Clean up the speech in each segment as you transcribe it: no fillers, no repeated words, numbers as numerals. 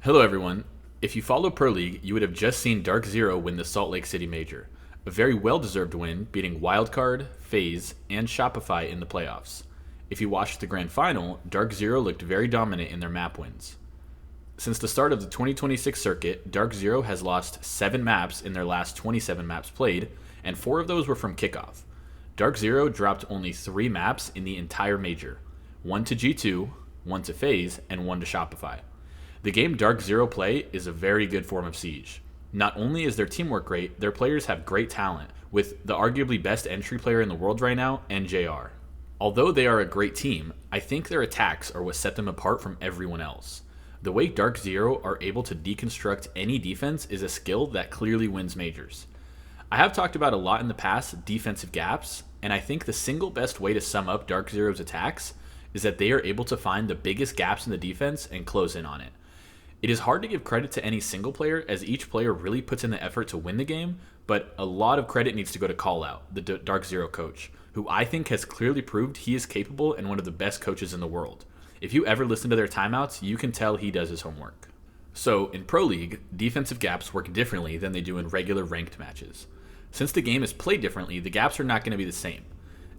Hello everyone. If you follow Pro League, you would have just seen DarkZero win the Salt Lake City Major. A very well-deserved win, beating Wildcard, FaZe, and Shopify in the playoffs. If you watched the grand final, DarkZero looked very dominant in their map wins. Since the start of the 2026 circuit, DarkZero has lost 7 maps in their last 27 maps played, and 4 of those were from kickoff. DarkZero dropped only 3 maps in the entire major. 1 to G2, 1 to FaZe, and 1 to Shopify. The game DarkZero play is a very good form of Siege. Not only is their teamwork great, their players have great talent, with the arguably best entry player in the world right now, NJR. Although they are a great team, I think their attacks are what set them apart from everyone else. The way DarkZero are able to deconstruct any defense is a skill that clearly wins majors. I have talked about a lot in the past defensive gaps, and I think the single best way to sum up DarkZero's attacks is that they are able to find the biggest gaps in the defense and close in on it. It is hard to give credit to any single player, as each player really puts in the effort to win the game, but a lot of credit needs to go to Callout, the DarkZero coach, who I think has clearly proved he is capable and one of the best coaches in the world. If you ever listen to their timeouts, you can tell he does his homework. So, in Pro League, defensive gaps work differently than they do in regular ranked matches. Since the game is played differently, the gaps are not going to be the same.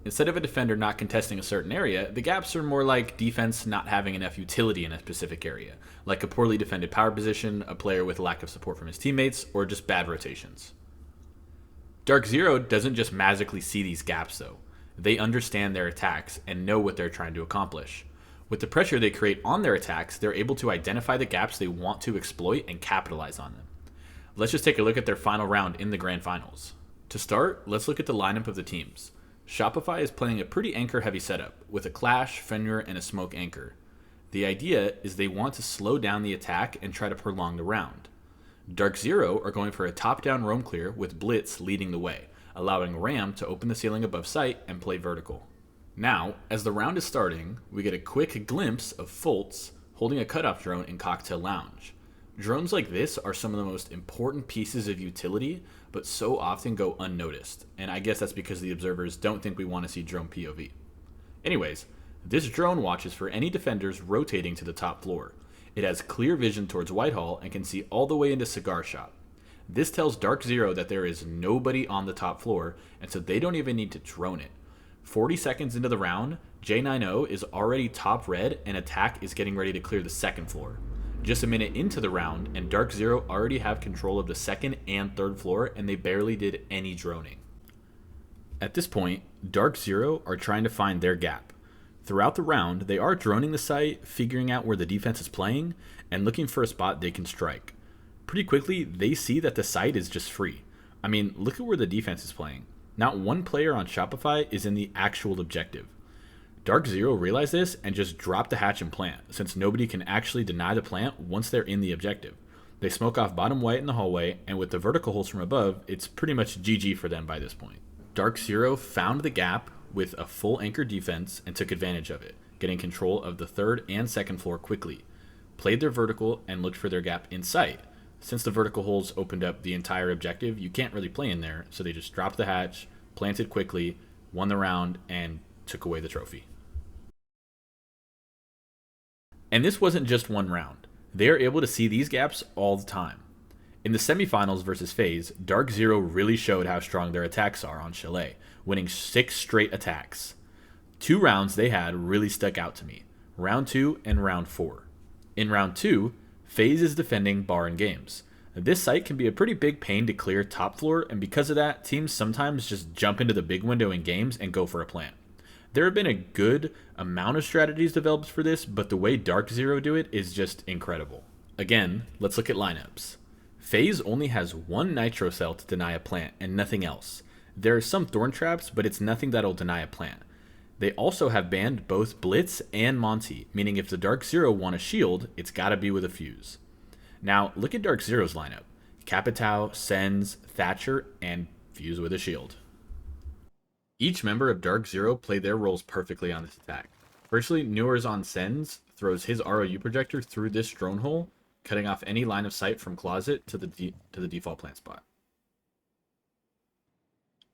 Instead of a defender not contesting a certain area, the gaps are more like defense not having enough utility in a specific area, like a poorly defended power position, a player with lack of support from his teammates, or just bad rotations. DarkZero doesn't just magically see these gaps though. They understand their attacks and know what they're trying to accomplish. With the pressure they create on their attacks, they're able to identify the gaps they want to exploit and capitalize on them. Let's just take a look at their final round in the grand finals. To start, let's look at the lineup of the teams. Shopify is playing a pretty anchor-heavy setup, with a Clash, Fenrir, and a Smoke anchor. The idea is they want to slow down the attack and try to prolong the round. DarkZero are going for a top-down roam clear with Blitz leading the way, allowing Ram to open the ceiling above sight and play vertical. Now, as the round is starting, we get a quick glimpse of Fultz holding a cutoff drone in Cocktail Lounge. Drones like this are some of the most important pieces of utility, but so often go unnoticed, and I guess that's because the observers don't think we want to see drone POV. Anyways, this drone watches for any defenders rotating to the top floor. It has clear vision towards Whitehall and can see all the way into Cigar Shop. This tells DarkZero that there is nobody on the top floor, and so they don't even need to drone it. 40 seconds into the round, J90 is already top red and Attack is getting ready to clear the second floor. Just a minute into the round, and DarkZero already have control of the second and third floor, and they barely did any droning. At this point, DarkZero are trying to find their gap. Throughout the round, they are droning the site, figuring out where the defense is playing, and looking for a spot they can strike. Pretty quickly, they see that the site is just free. I mean, look at where the defense is playing. Not one player on Shopify is in the actual objective. DarkZero realized this and just dropped the hatch and plant, since nobody can actually deny the plant once they're in the objective. They smoke off bottom white in the hallway, and with the vertical holes from above, it's pretty much GG for them by this point. DarkZero found the gap with a full anchor defense and took advantage of it, getting control of the third and second floor quickly. Played their vertical and looked for their gap in sight. Since the vertical holes opened up the entire objective, you can't really play in there, so they just dropped the hatch, planted quickly, won the round, and took away the trophy. And this wasn't just one round. They are able to see these gaps all the time. In the semifinals versus FaZe, DarkZero really showed how strong their attacks are on Chalet, winning 6 straight attacks. 2 rounds they had really stuck out to me, round 2 and round 4. In round 2, FaZe is defending Bar and Games. This site can be a pretty big pain to clear top floor, and because of that, teams sometimes just jump into the big window in games and go for a plant. There have been a good amount of strategies developed for this, but the way DarkZero do it is just incredible. Again, let's look at lineups. FaZe only has 1 Nitro Cell to deny a plant and nothing else. There are some Thorn Traps, but it's nothing that'll deny a plant. They also have banned both Blitz and Monty, meaning if the DarkZero want a shield, it's gotta be with a fuse. Now, look at DarkZero's lineup. Capitao, Sens, Thatcher, and Fuse with a shield. Each member of DarkZero play their roles perfectly on this attack. Firstly, Newers on Sens throws his ROU projector through this drone hole, cutting off any line of sight from closet to the default plant spot.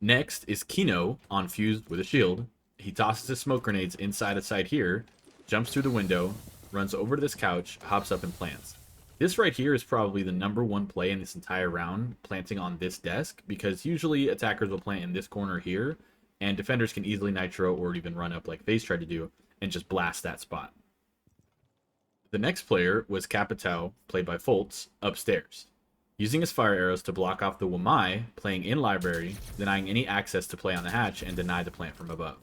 Next is Kino on Fuse with a shield. He tosses his smoke grenades inside a side here, jumps through the window, runs over to this couch, hops up and plants. This right here is probably the number one play in this entire round, planting on this desk, because usually attackers will plant in this corner here, and defenders can easily nitro or even run up like FaZe tried to do, and just blast that spot. The next player was Capitao, played by Foltz, upstairs, using his fire arrows to block off the Wamai, playing in library, denying any access to play on the hatch, and deny the plant from above.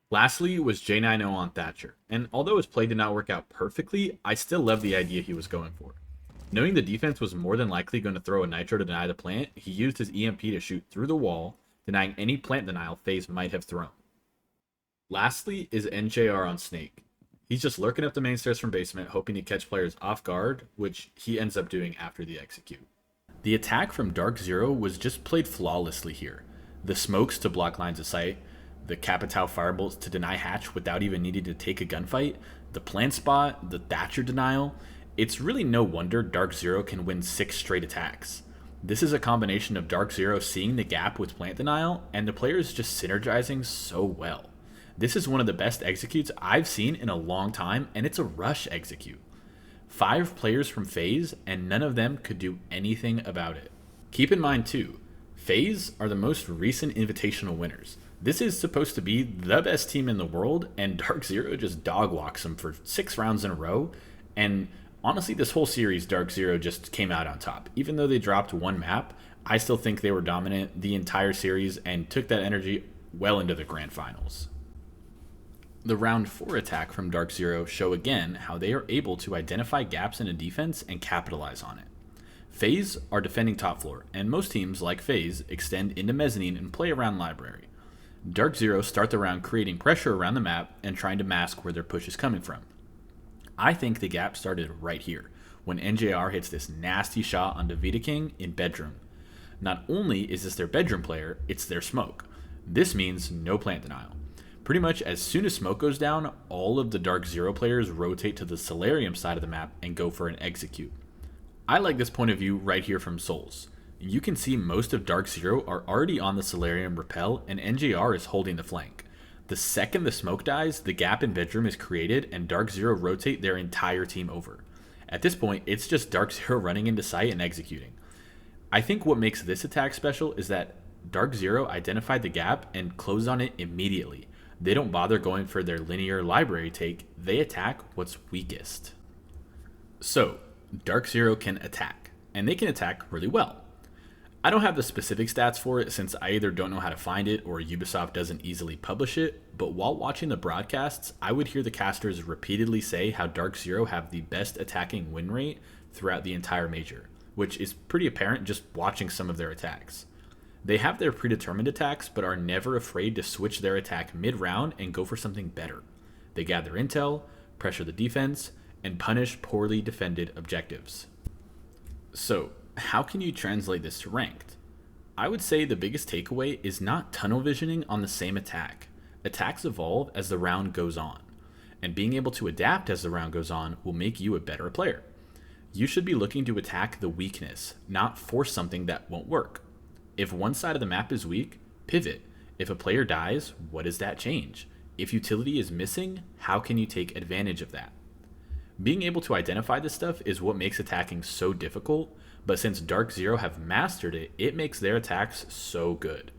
Lastly was J90 on Thatcher, and although his play did not work out perfectly, I still love the idea he was going for. Knowing the defense was more than likely going to throw a nitro to deny the plant, he used his EMP to shoot through the wall, denying any plant denial FaZe might have thrown. Lastly is NJR on Snake. He's just lurking up the main stairs from basement, hoping to catch players off guard, which he ends up doing after the execute. The attack from DarkZero was just played flawlessly here. The smokes to block lines of sight, the Capitao firebolts to deny hatch without even needing to take a gunfight, the plant spot, the Thatcher denial. It's really no wonder DarkZero can win 6 straight attacks. This is a combination of DarkZero seeing the gap with plant denial and the players just synergizing so well. This is one of the best executes I've seen in a long time, and it's a rush execute. 5 players from FaZe, and none of them could do anything about it. Keep in mind too, FaZe are the most recent invitational winners. This is supposed to be the best team in the world, and DarkZero just dog walks them for 6 rounds in a row. And honestly, this whole series, DarkZero just came out on top. Even though they dropped one map, I still think they were dominant the entire series and took that energy well into the grand finals. The round 4 attack from DarkZero show again how they are able to identify gaps in a defense and capitalize on it. FaZe are defending top floor, and most teams, like FaZe, extend into mezzanine and play around library. DarkZero start the round creating pressure around the map and trying to mask where their push is coming from. I think the gap started right here, when NJR hits this nasty shot onto Vita King in bedroom. Not only is this their bedroom player, it's their smoke. This means no plant denial. Pretty much as soon as smoke goes down, all of the DarkZero players rotate to the Solarium side of the map and go for an execute. I like this point of view right here from Souls. You can see most of DarkZero are already on the Solarium rappel, and NJR is holding the flank. The second the smoke dies, the gap in bedroom is created, and DarkZero rotate their entire team over. At this point, it's just DarkZero running into sight and executing. I think what makes this attack special is that DarkZero identified the gap and closed on it immediately. They don't bother going for their linear library take, they attack what's weakest. So, DarkZero can attack, and they can attack really well. I don't have the specific stats for it since I either don't know how to find it or Ubisoft doesn't easily publish it, but while watching the broadcasts, I would hear the casters repeatedly say how DarkZero have the best attacking win rate throughout the entire major, which is pretty apparent just watching some of their attacks. They have their predetermined attacks, but are never afraid to switch their attack mid-round and go for something better. They gather intel, pressure the defense, and punish poorly defended objectives. So, how can you translate this to ranked? I would say the biggest takeaway is not tunnel visioning on the same attack. Attacks evolve as the round goes on, and being able to adapt as the round goes on will make you a better player. You should be looking to attack the weakness, not force something that won't work. If one side of the map is weak, pivot. If a player dies, what does that change? If utility is missing, how can you take advantage of that? Being able to identify this stuff is what makes attacking so difficult, but since DarkZero have mastered it, it makes their attacks so good.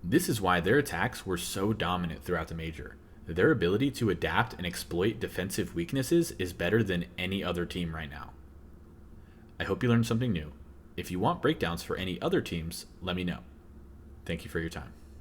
This is why their attacks were so dominant throughout the major. Their ability to adapt and exploit defensive weaknesses is better than any other team right now. I hope you learned something new. If you want breakdowns for any other teams, let me know. Thank you for your time.